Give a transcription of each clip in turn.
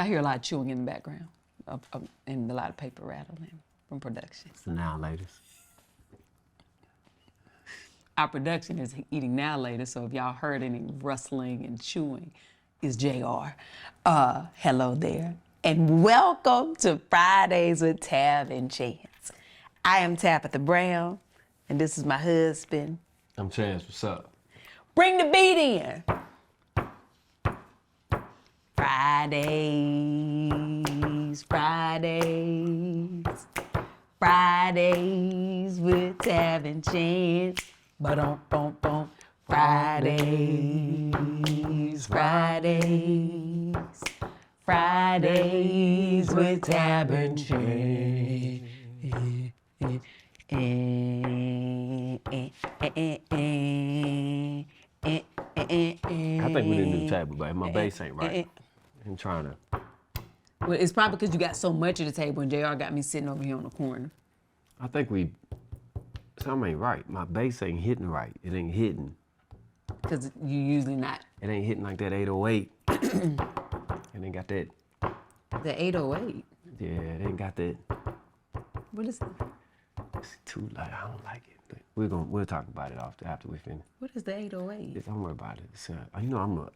I hear a lot of chewing in the background and a lot of paper rattling from production. So now, ladies. Our production is eating now later, so if y'all heard any rustling and chewing, it's JR. Hello there, and welcome to Fridays with Tab and Chance. I am Tabitha Brown, and this is my husband. I'm Chance, what's up? Bring the beat in. Fridays, Fridays with Tab and Chance. Ba-dum-bum-bum. Fridays with Tab and Chance. I think we need a new table, but my bass ain't right. I'm trying to. Well, it's probably because you got so much at the table and JR got me sitting over here on the corner. I think something ain't right. My bass ain't hitting right. It ain't hitting. Because you usually not. It ain't hitting like that 808. It ain't got that. The 808? Yeah, it ain't got that. What is that? It's too loud. I don't like it. But we'll talk about it after we finish. What is the 808? Don't worry about it. It's, you know, I'm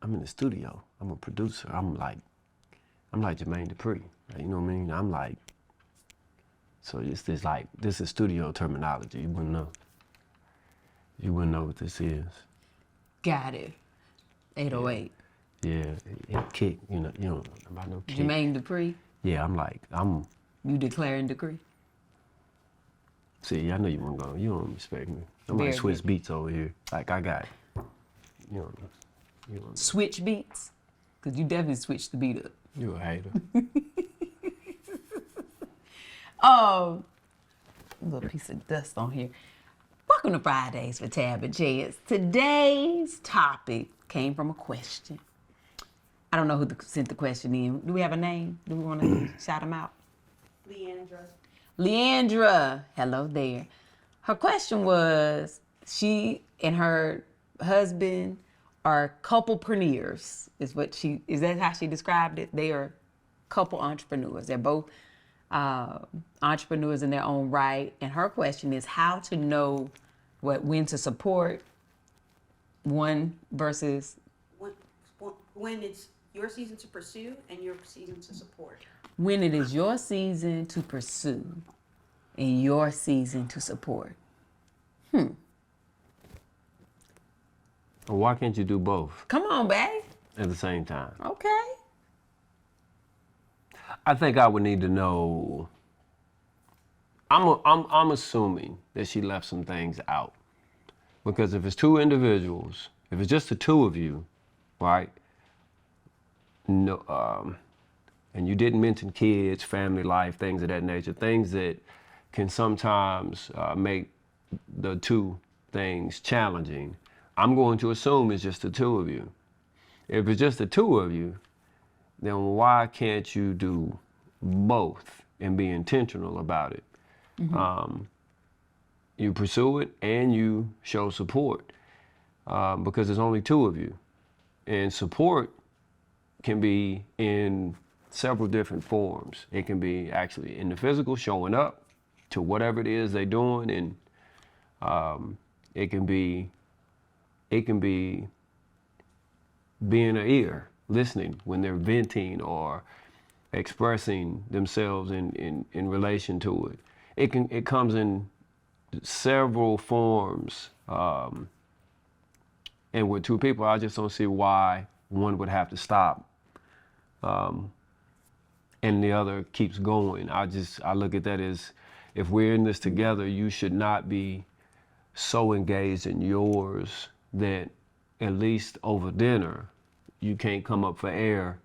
in the studio. I'm a producer. I'm like Jermaine Dupri. You know what I mean? I'm like. So this is studio terminology. You wouldn't know. You wouldn't know what this is. Got it. 808. Yeah, it kick. You don't know about no kick. Jermaine Dupri. Yeah, I'm. You declaring decree. See, I know you won't go. You don't respect me. I'm like Swiss Beats over here. Like I got. You don't know. Switch beats? Because you definitely switched the beat up. You a hater. Oh, a little piece of dust on here. Welcome to Fridays with Tab and Chance. Today's topic came from a question. I don't know who sent the question in. Do we have a name? Do we want to shout him out? Leandra, hello there. Her question was, she and her husband are couplepreneurs, is that how she described it? They are couple entrepreneurs. They're both entrepreneurs in their own right. And her question is how to know when to support one versus... When it's your season to pursue and your season to support. When it is your season to pursue and your season to support. Well, why can't you do both? Come on, babe. At the same time. Okay. I think I would need to know. I'm assuming that she left some things out, because if it's two individuals, if it's just the two of you, right? No, and you didn't mention kids, family life, things of that nature, things that can sometimes make the two things challenging. I'm going to assume it's just the two of you. If it's just the two of you, then why can't you do both and be intentional about it? Mm-hmm. You pursue it and you show support because there's only two of you. And support can be in several different forms. It can be actually in the physical, showing up to whatever it is they're doing, and it can be being an ear, listening when they're venting or expressing themselves in relation to it. It comes in several forms, and with two people, I just don't see why one would have to stop, and the other keeps going. I look at that as, if we're in this together, you should not be so engaged in yours that at least over dinner, you can't come up for air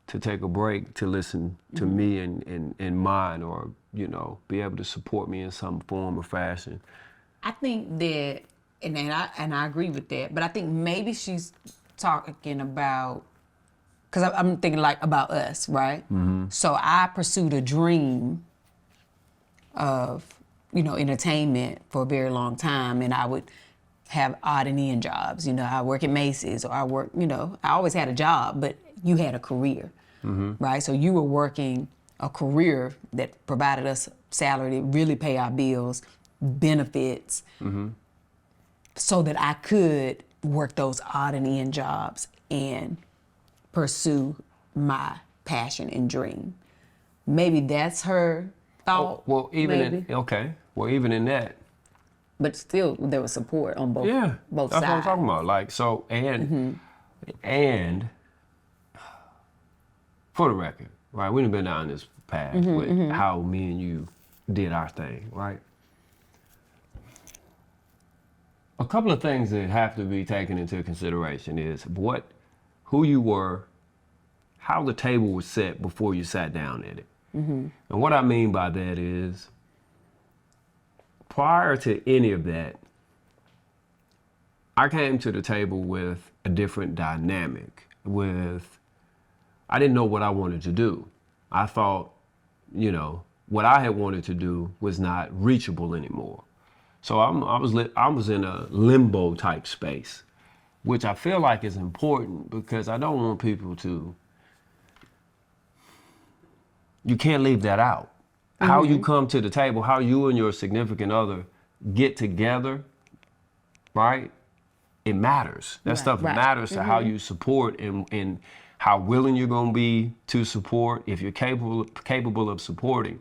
to take a break to listen to me and mine, or, be able to support me in some form or fashion. I think that, and I agree with that, but I think maybe she's talking about, because I'm thinking like about us, right? Mm-hmm. So I pursued a dream of, entertainment for a very long time, and I would have odd and end jobs. You know, I work at Macy's, or I work, you know, I always had a job, but you had a career, right? So you were working a career that provided us salary to really pay our bills, benefits, so that I could work those odd and end jobs and pursue my passion and dream. Maybe that's her thought. Well, even maybe. even in that. But still, there was support on both Yeah, both that's sides. what I'm talking about. Like, so, and for the record, right, we've been down this path with how me and you did our thing, right? A couple of things that have to be taken into consideration is who you were, how the table was set before you sat down at it. And what I mean by that is, prior to any of that, I came to the table with a different dynamic. I didn't know what I wanted to do. I thought, you know, what I had wanted to do was not reachable anymore. So I was in a limbo type space, which I feel like is important because I don't want people to. You can't leave that out. How you come to the table, how you and your significant other get together, right? It matters. That stuff matters to how you support and how willing you're gonna be to support, if you're capable of supporting.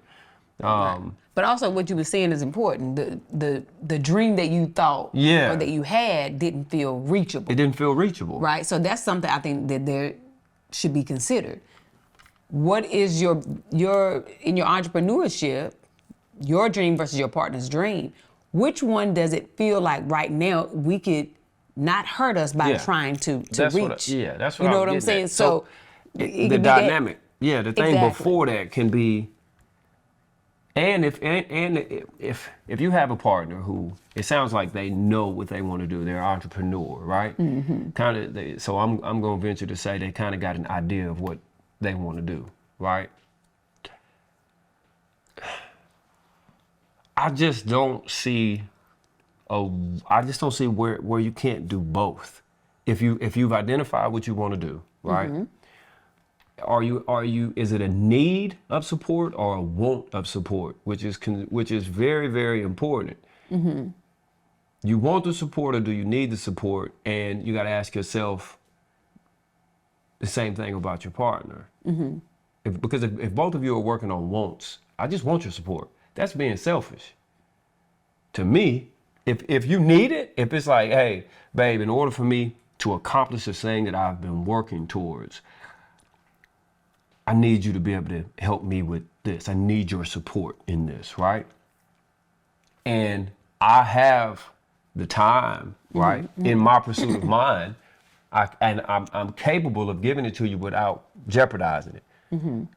But also, what you were saying is important. The dream that you thought or that you had didn't feel reachable. It didn't feel reachable. Right. So that's something I think that there should be considered. What is your in your entrepreneurship, your dream versus your partner's dream? Which one does it feel like right now we could not hurt us by trying to That's reach? That's what you know I'm what I'm getting saying. at. So the it can be dynamic, the thing Exactly. before that can be. And if you have a partner who it sounds like they know what they want to do, they're an entrepreneur, right? So I'm going to venture to say they kind of got an idea of what they want to do, right? I just don't see where you can't do both. If you've identified what you want to do, right? Is it a need of support or a want of support, which is very, very important. You want the support or do you need the support? And you got to ask yourself the same thing about your partner. Because if both of you are working on wants, I just want your support. That's being selfish. To me, if you need it, if it's like, hey, babe, in order for me to accomplish this thing that I've been working towards, I need you to be able to help me with this. I need your support in this, right? And I have the time, right, in my pursuit of mine, I'm capable of giving it to you without jeopardizing it.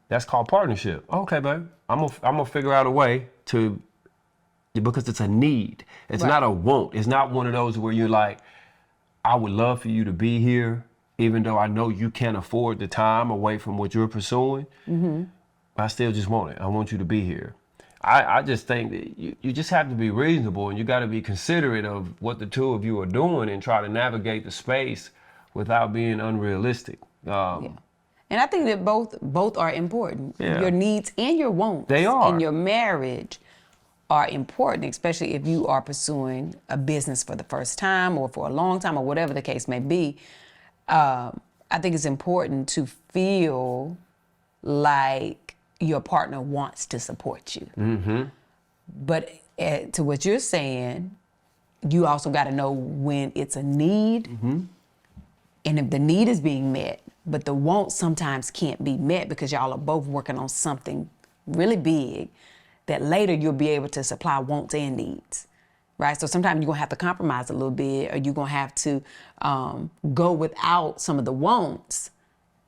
That's called partnership. Okay, babe, I'm gonna figure out a way to, because it's a need. It's not a want. It's not one of those where you're like, I would love for you to be here, even though I know you can't afford the time away from what you're pursuing. I still just want it. I want you to be here. I just think that you just have to be reasonable and you got to be considerate of what the two of you are doing and try to navigate the space without being unrealistic. And I think that both are important. Yeah. Your needs and your wants They are. in your marriage are important, especially if you are pursuing a business for the first time or for a long time or whatever the case may be. I think it's important to feel like your partner wants to support you. But to what you're saying, you also got to know when it's a need and if the need is being met, but the want sometimes can't be met because y'all are both working on something really big that later you'll be able to supply wants and needs, right? So sometimes you're gonna have to compromise a little bit, or you're gonna have to go without some of the wants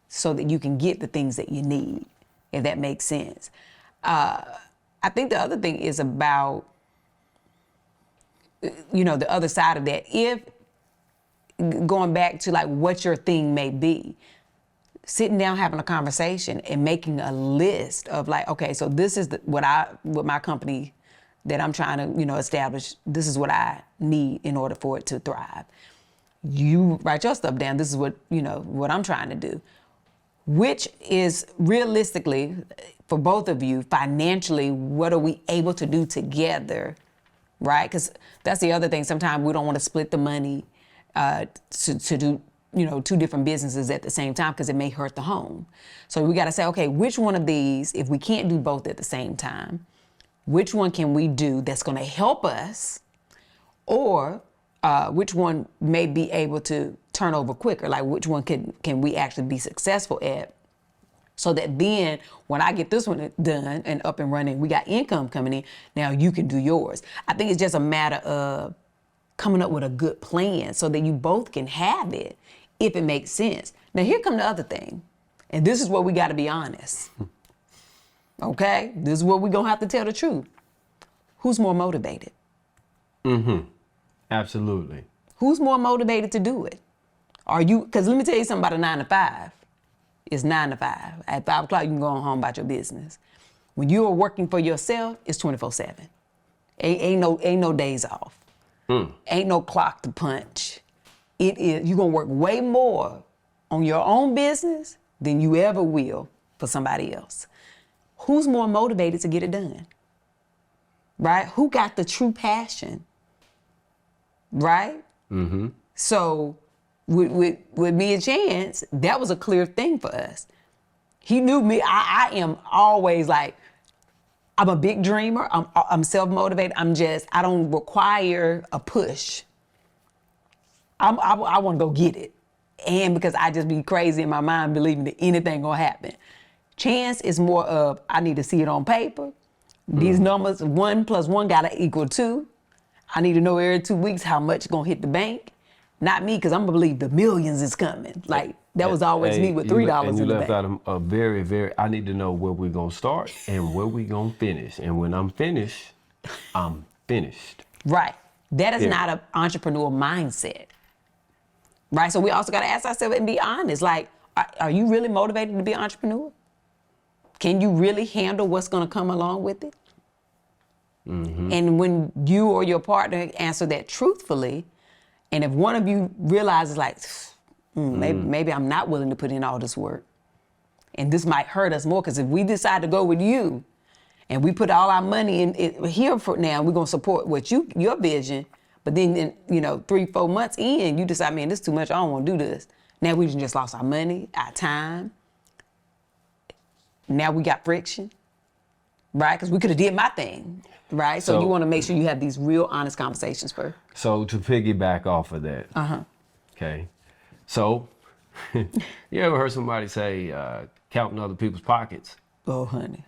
so that you can get the things that you need, if that makes sense. I think the other thing is about, the other side of that. If, going back to like what your thing may be, sitting down, having a conversation and making a list of like, okay, so this is what my company that I'm trying to, establish this is what I need in order for it to thrive. You write your stuff down. This is what, what I'm trying to do. Which is realistically, for both of you, financially, what are we able to do together, right? Because that's the other thing. Sometimes we don't want to split the money to do, two different businesses at the same time because it may hurt the home. So we got to say, okay, which one of these, if we can't do both at the same time, which one can we do that's going to help us, or which one may be able to turn over quicker? Like which one can we actually be successful at? So that then when I get this one done and up and running, we got income coming in, now you can do yours. I think it's just a matter of coming up with a good plan so that you both can have it if it makes sense. Now here come the other thing, and this is where we got to be honest. Okay? This is where we're going to have to tell the truth. Who's more motivated? Absolutely. Who's more motivated to do it? Are you, because let me tell you something about a 9 to 5. It's 9 to 5. At 5 o'clock, you can go home about your business. When you are working for yourself, it's 24/7. Ain't no days off. Ain't no clock to punch. It is, you're going to work way more on your own business than you ever will for somebody else. Who's more motivated to get it done? Right? Who got the true passion? Right? So with me and Chance, that was a clear thing for us. He knew me. I am always like, I'm a big dreamer. I'm self-motivated. I don't require a push. I want to go get it. And because I just be crazy in my mind believing that anything gonna happen. Chance is more of, I need to see it on paper. These numbers, 1 + 1 gotta equal 2. I need to know every 2 weeks how much gonna hit the bank. Not me, because I'm gonna believe the millions is coming. Like, that was always me with $3 in the bank. And you left out a very, very, I need to know where we're gonna start and where we're gonna finish. And when I'm finished, I'm finished. Right. That is not an entrepreneur mindset. Right? So we also gotta ask ourselves and be honest. Like, are you really motivated to be an entrepreneur? Can you really handle what's gonna come along with it? And when you or your partner answer that truthfully, and if one of you realizes like, maybe I'm not willing to put in all this work, and this might hurt us more, because if we decide to go with you, and we put all our money in it here for now, we're gonna support what your vision, but then 3-4 months in, you decide, man, this is too much, I don't wanna do this. Now we just lost our money, our time. Now we got friction, right? Because we could have did my thing, right? So you want to make sure you have these real honest conversations first. So to piggyback off of that, okay. So you ever heard somebody say counting other people's pockets? Oh, honey.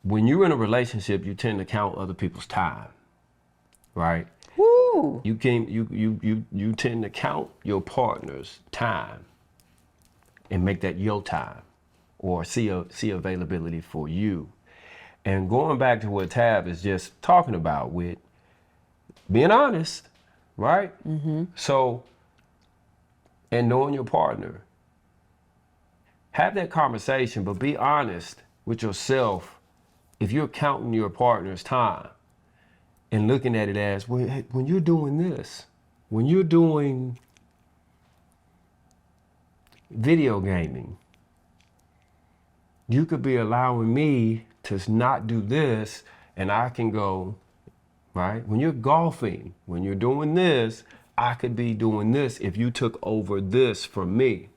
When you're in a relationship, you tend to count other people's time, right? Woo! You tend to count your partner's time and make that your time, or see availability for you. And going back to what Tab is just talking about with being honest, right? So, and knowing your partner, have that conversation, but be honest with yourself. If you're counting your partner's time and looking at it as, well, hey, when you're doing this, when you're doing video gaming, you could be allowing me to not do this, and I can go, right? When you're golfing, when you're doing this, I could be doing this if you took over this from me,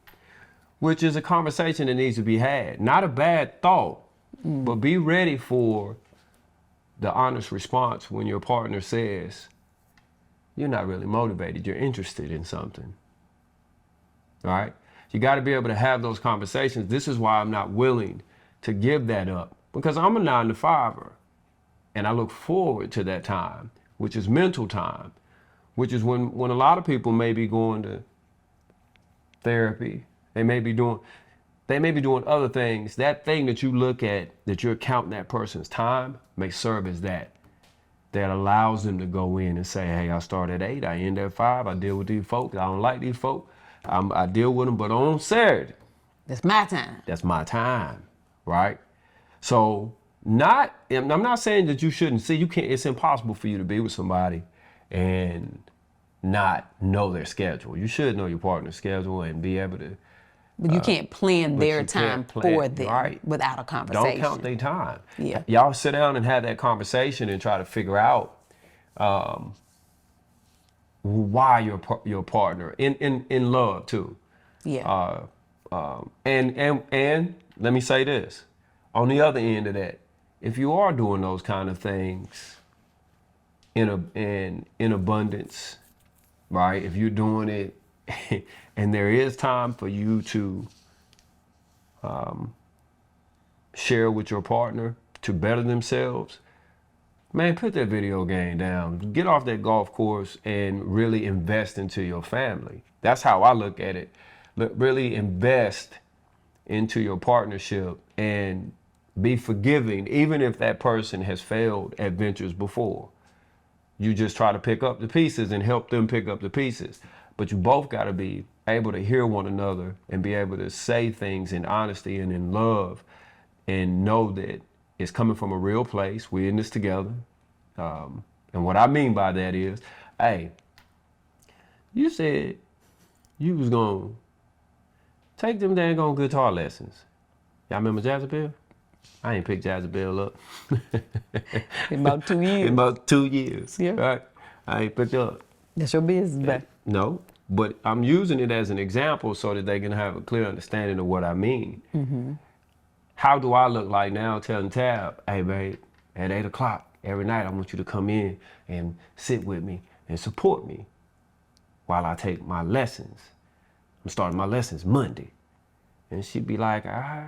which is a conversation that needs to be had. Not a bad thought, but be ready for the honest response when your partner says, you're not really motivated, you're interested in something, right? You got to be able to have those conversations. This is why I'm not willing to give that up, because I'm a 9 to 5er, and I look forward to that time, which is mental time, which is when a lot of people may be going to therapy. They may be doing other things. That thing that you look at, that you're counting that person's time, may serve as that allows them to go in and say, hey, I start at 8, I end at 5, I deal with these folks, I don't like these folks. I deal with them, but on Saturday. That's my time. That's my time, right? So I'm not saying that you shouldn't see. You can't. It's impossible for you to be with somebody and not know their schedule. You should know your partner's schedule and be able to. But you can't plan their you time can't plan- for them right. without a conversation. Don't count their time. Yeah. Y'all sit down and have that conversation and try to figure out why your partner in love too. Yeah. And let me say this, on the other end of that, if you are doing those kind of things in abundance, right? If you're doing it and there is time for you to share with your partner to better themselves, man, put that video game down. Get off that golf course and really invest into your family. That's how I look at it. Really invest into your partnership and be forgiving, even if that person has failed at ventures before. You just try to pick up the pieces and help them pick up the pieces. But you both got to be able to hear one another and be able to say things in honesty and in love and know that it's coming from a real place. We're in this together. And what I mean by that is, hey, you said you was going to take them daggone guitar lessons. Y'all remember Jazabelle? I ain't picked Jazabelle up. In about 2 years. In about 2 years. Yeah. Right? I ain't picked up. That's your business, babe. No, but I'm using it as an example so that they can have a clear understanding of what I mean. Mm-hmm. How do I look like now telling Tab, hey, babe, at 8 o'clock every night, I want you to come in and sit with me and support me while I take my lessons. I'm starting my lessons Monday. And she'd be like, how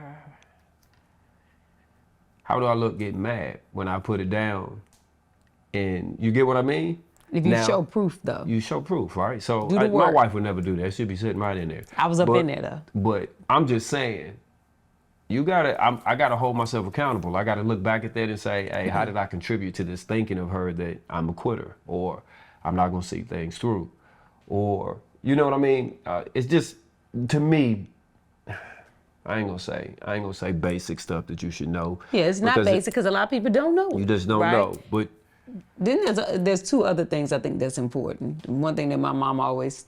do I look getting mad when I put it down? And you get what I mean? If you show proof, though. You show proof, right? So Do the my work. wife would never do that. She'd be sitting right in there. I was up in there, though. But I'm just saying, I gotta hold myself accountable. I gotta look back at that and say, hey, how did I contribute to this thinking of her that I'm a quitter, or I'm not gonna see things through, or you know what I mean? It's just, to me, I ain't gonna say basic stuff that you should know. Yeah, it's not basic because a lot of people don't know. You just don't know. But then there's two other things I think that's important. One thing that my mom always,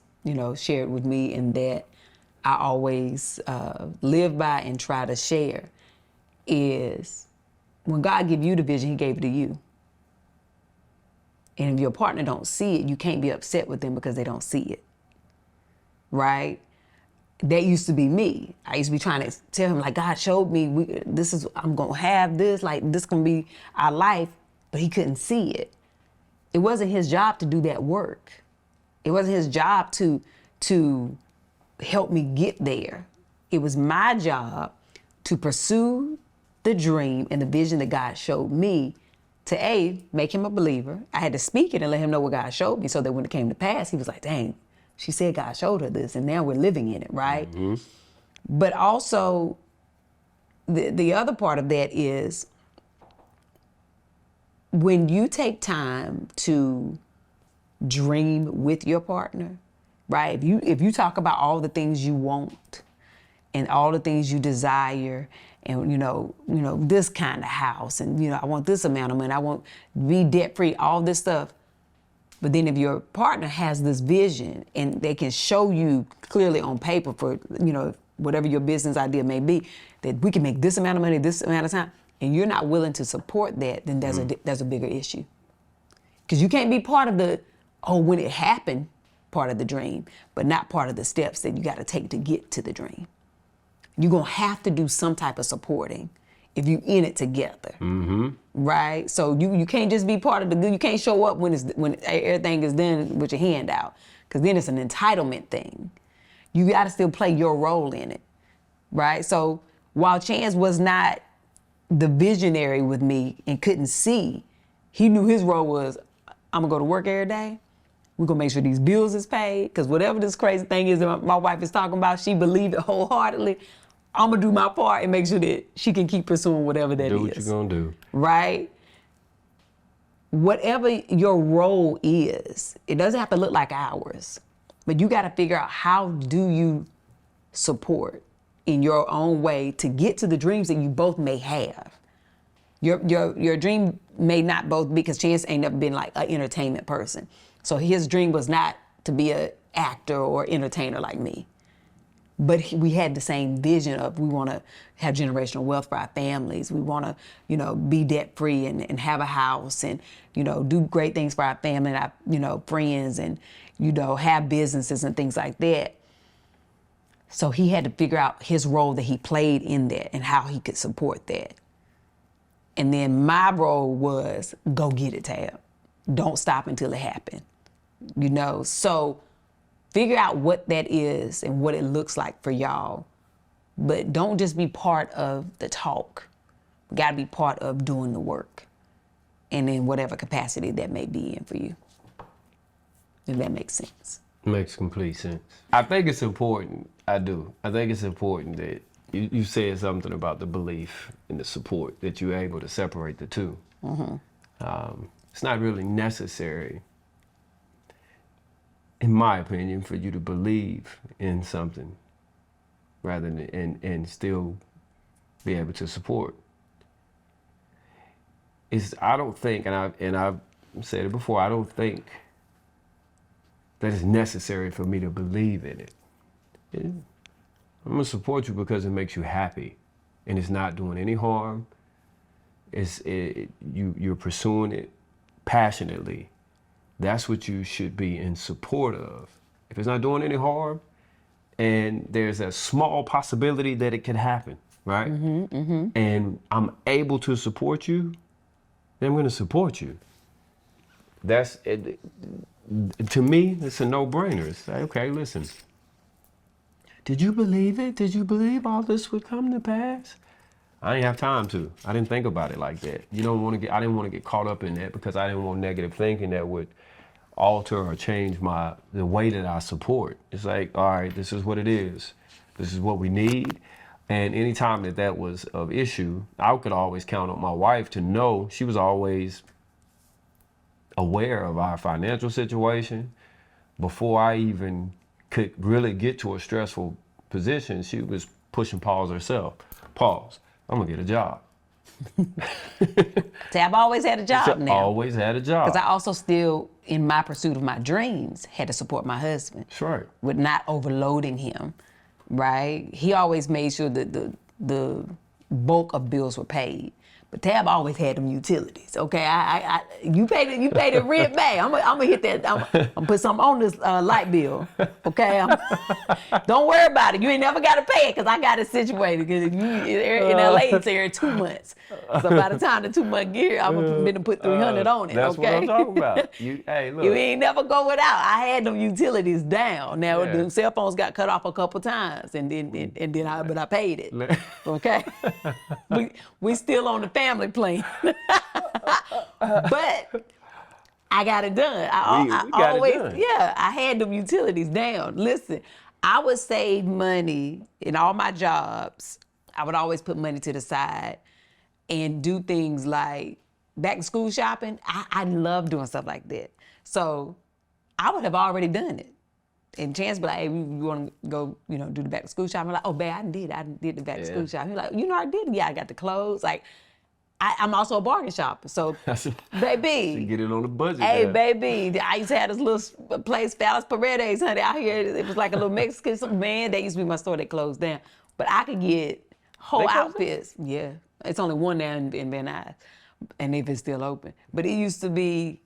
shared with me, and that I always live by and try to share, is when God gave you the vision, He gave it to you. And if your partner don't see it, you can't be upset with them because they don't see it, right? That used to be me. I used to be trying to tell him, like, God showed me I'm gonna have this, like this gonna be our life, but he couldn't see it. It wasn't his job to do that work. It wasn't his job to help me get there. It was my job to pursue the dream and the vision that God showed me to make him a believer. I had to speak it and let him know what God showed me, so that when it came to pass, he was like, dang, she said God showed her this, and now we're living in it, right? Mm-hmm. But also, the other part of that is, when you take time to dream with your partner, right? If you talk about all the things you want and all the things you desire, and this kind of house, and I want this amount of money, I want to be debt free, all this stuff. But then if your partner has this vision and they can show you clearly on paper for, whatever your business idea may be, that we can make this amount of money, this amount of time, and you're not willing to support that, then there's a bigger issue. Because you can't be part of when it happened, part of the dream, but not part of the steps that you got to take to get to the dream. You're going to have to do some type of supporting if you in it together, right? So you can't just be part of you can't show up when everything is done with your hand out, because then it's an entitlement thing. You got to still play your role in it, right? So while Chance was not the visionary with me and couldn't see, he knew his role was, I'm gonna go to work every day. We're gonna make sure these bills is paid, because whatever this crazy thing is that my wife is talking about, she believed it wholeheartedly. I'm gonna do my part and make sure that she can keep pursuing whatever that is. Do what you're gonna do. Right? Whatever your role is, it doesn't have to look like ours, but you gotta figure out, how do you support in your own way to get to the dreams that you both may have. Your dream may not both be, because Chance ain't never been like an entertainment person. So his dream was not to be an actor or entertainer like me. But we had the same vision of, we want to have generational wealth for our families. We want to, be debt free and have a house and, do great things for our family and our, friends and, have businesses and things like that. So he had to figure out his role that he played in that and how he could support that. And then my role was, go get it, Tab. Don't stop until it happened. So figure out what that is and what it looks like for y'all. But don't just be part of the talk. You gotta be part of doing the work. And in whatever capacity that may be in for you. If that makes sense. Makes complete sense. I think it's important. I do. I think it's important that you said something about the belief and the support, that you're able to separate the two. It's not really necessary, in my opinion, for you to believe in something rather than and still be able to support. I don't think, and I've said it before, I don't think that it's necessary for me to believe in it. I'm gonna support you because it makes you happy, and it's not doing any harm. You're pursuing it passionately. That's what you should be in support of. If it's not doing any harm, and there's a small possibility that it could happen, right? And I'm able to support you, then I'm gonna support you. That's it. To me, it's a no-brainer. It's like, okay, listen, did you believe it? Did you believe all this would come to pass? I didn't have time to. I didn't think about it like that. I didn't want to get caught up in that, because I didn't want negative thinking that would alter or change the way that I support. It's like, all right, this is what it is. This is what we need. And anytime that was of issue, I could always count on my wife to know. She was always aware of our financial situation. Before I even could really get to a stressful position, she was pushing pause herself. Pause. I'm gonna get a job. Tab always had a job now. Always had a job. Because I also still, in my pursuit of my dreams, had to support my husband. That's right. With not overloading him, right? He always made sure that the bulk of bills were paid. But Tab always had them utilities, okay? You paid the rent back. I'm gonna hit that. I'm gonna put something on this light bill, okay? Don't worry about it. You ain't never gotta pay it, because I got it situated. Because in LA, it's every 2 months. So by the time the 2 month get here, I'm gonna put 300 on it, that's okay? That's what I'm talking about. Hey, look. You ain't never go without. I had them utilities down. Now the cell phones got cut off a couple times, but I paid it, okay? we still on the family plan. But I got it done. I always, I had them utilities down. Listen, I would save money in all my jobs. I would always put money to the side and do things like back to school shopping. I love doing stuff like that. So I would have already done it. And Chance be like, hey, we want to go, do the back to school shopping. I'm like, oh, babe, I did the back to school shopping. He's like, I did it. Yeah, I got the clothes. Like, I'm also a bargain shopper. So, baby. You get it on the budget. Hey, now. baby. I used to have this little place, Fallas Paredes, honey, out here. It was like a little Mexican. Man, they used to be my store. They closed down. But I could get whole outfits. Yeah. It's only one now in Van Nuys. And if it's still open. But it used to be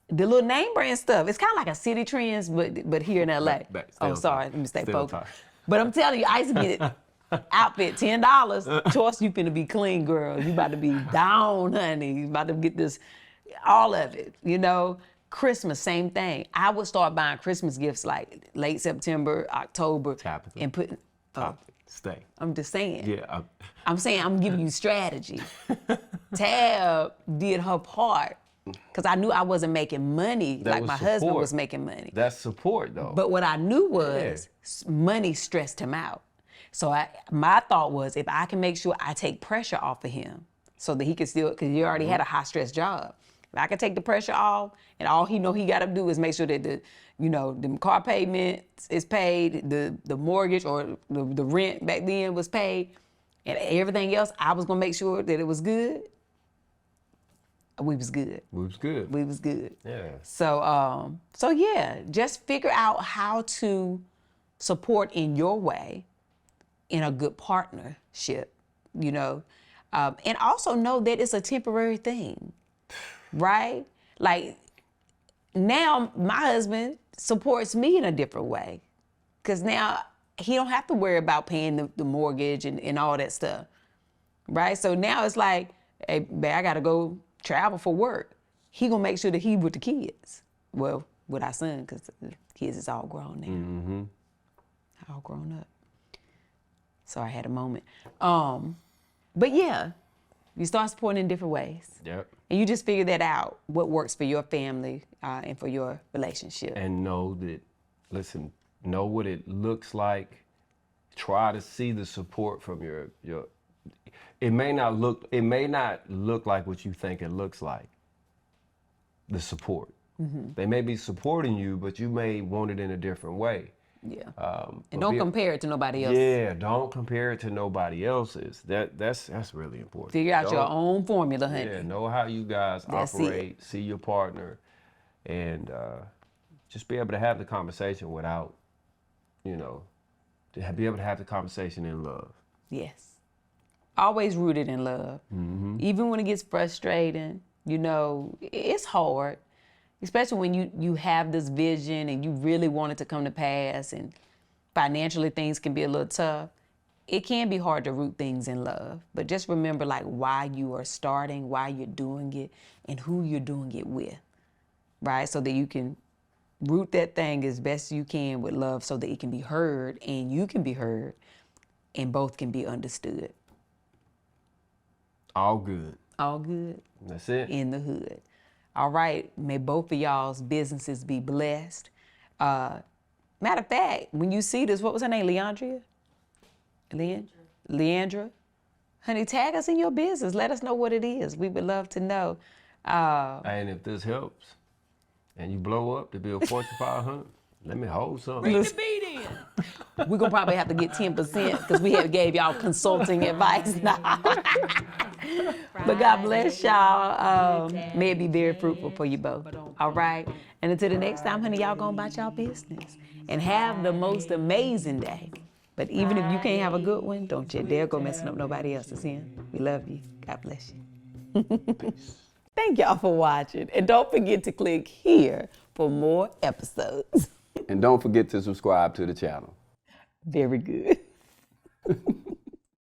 the little name brand stuff. It's kind of like a City Trends, but here in LA. Sorry. Let me stay focused. But I'm telling you, I used to get outfit, $10. Choice, you finna be clean, girl. You about to be down, honey. You about to get this, all of it, Christmas, same thing. I would start buying Christmas gifts like late September, October. Tabitha. And put, stay. I'm just saying. Yeah. I'm saying I'm giving you strategy. Tab did her part. Because I knew I wasn't making money like my husband was making money. That's support, though. But what I knew was money stressed him out. So my thought was, if I can make sure I take pressure off of him so that he can still, because he already had a high stress job. If I can take the pressure off, and all he got to do is make sure that the car payment is paid, the mortgage or the rent back then was paid, and everything else, I was going to make sure that it was good. we was good. We was good. We was good. Yeah. So yeah, just figure out how to support in your way in a good partnership, you know. And also know that it's a temporary thing, right? Like now my husband supports me in a different way because now he don't have to worry about paying the mortgage and all that stuff, right? So now it's like, hey, babe, I got to go travel for work. He gonna make sure that he with the kids. Well, with our son, because the kids is all grown now. Mm-hmm. All grown up. So I had a moment. But yeah, you start supporting in different ways. Yep. And you just figure that out, what works for your family and for your relationship. And know that, listen, know what it looks like. Try to see the support from your it may not look like what you think it looks like. The support. Mm-hmm. They may be supporting you, but you may want it in a different way. Yeah. And don't compare it to nobody else. Yeah, don't compare it to nobody else's. That's really important. Figure out your own formula, honey. Yeah, know how you guys operate, see your partner, and just be able to have the conversation without, you know, to be able to have the conversation in love. Yes. Always rooted in love. Mm-hmm. Even when it gets frustrating, you know, it's hard. Especially when you have this vision and you really want it to come to pass and financially things can be a little tough. It can be hard to root things in love. But just remember like why you are starting, why you're doing it, and who you're doing it with, right? So that you can root that thing as best you can with love so that it can be heard and you can be heard and both can be understood. All good. All good. That's it. In the hood. All right, may both of y'all's businesses be blessed. Matter of fact, when you see this, what was her name, Leandra? Leandra? Honey, tag us in your business. Let us know what it is. We would love to know. And if this helps and you blow up to be a Fortune 500, let me hold something. Bring the beat in. We're going to probably have to get 10% because we have gave y'all consulting advice now. But God bless y'all. May it be very fruitful for you both. All right. And until the next time, honey, y'all going about y'all business and have the most amazing day. But even if you can't have a good one, don't you dare go messing up nobody else's in. We love you. God bless you. Thank y'all for watching. And don't forget to click here for more episodes. And don't forget to subscribe to the channel. Very good.